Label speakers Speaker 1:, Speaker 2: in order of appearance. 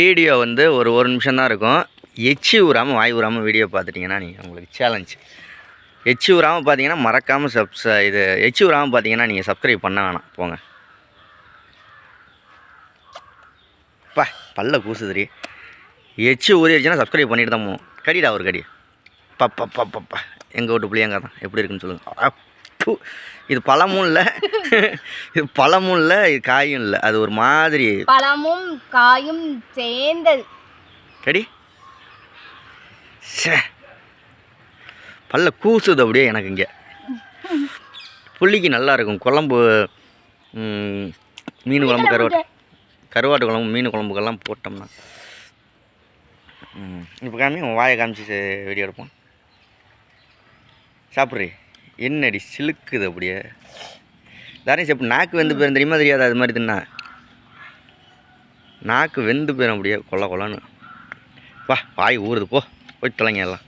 Speaker 1: Video வந்து ஒரு நிமிஷம் தான் இருக்கும். எச்சி ஊறாமல் வாய் ஊறாமல் வீடியோ பார்த்துட்டிங்கன்னா நீங்கள் உங்களுக்கு சேலஞ்ச். எச்சி ஊறாமல் பார்த்தீங்கன்னா மறக்காமல் எச்சி ஊறாமல் பார்த்தீங்கன்னா நீங்கள் சப்ஸ்கிரைப் பண்ண வேணாம் போங்க. பல்ல கூசுதுரி. எச்சி ஊறிடுச்சுன்னா சப்ஸ்கிரைப் பண்ணிட்டு தான் போகணும். கடிடா ஒரு கடி. பப்பா எங்கள் வீட்டு பிள்ளைங்க தான் எப்படி இருக்குன்னு சொல்லுங்கள். இது பழமும் இல்லை, இது பழமும் இல்லை, இது காயும் இல்லை. அது ஒரு மாதிரி
Speaker 2: பழமும் காயும் சேர்ந்தது.
Speaker 1: கடி பல்ல கூசுது அப்படியே எனக்கு. இங்கே புள்ளிக்கு நல்லா இருக்கும் குழம்பு, மீன் குழம்பு, கருவாட்டு குழம்பு, மீன் குழம்புக்கெல்லாம் போட்டோம்னா. இப்போ காமி வாயை காமிச்சு வீடியோ எடுப்போம். சாப்பிட்றி என்னடி சிலுக்குது அப்படியே. தாரையும் சாப்பிட்டு நாக்கு வெந்து போயிடும் தெரியுமா தெரியாது? அது மாதிரி தின்னா நாக்கு வெந்து போயிடும் அப்படியே கொல்ல கொல்லன்னு. வாய் ஊறுது. போய் தொலைங்க எல்லாம்.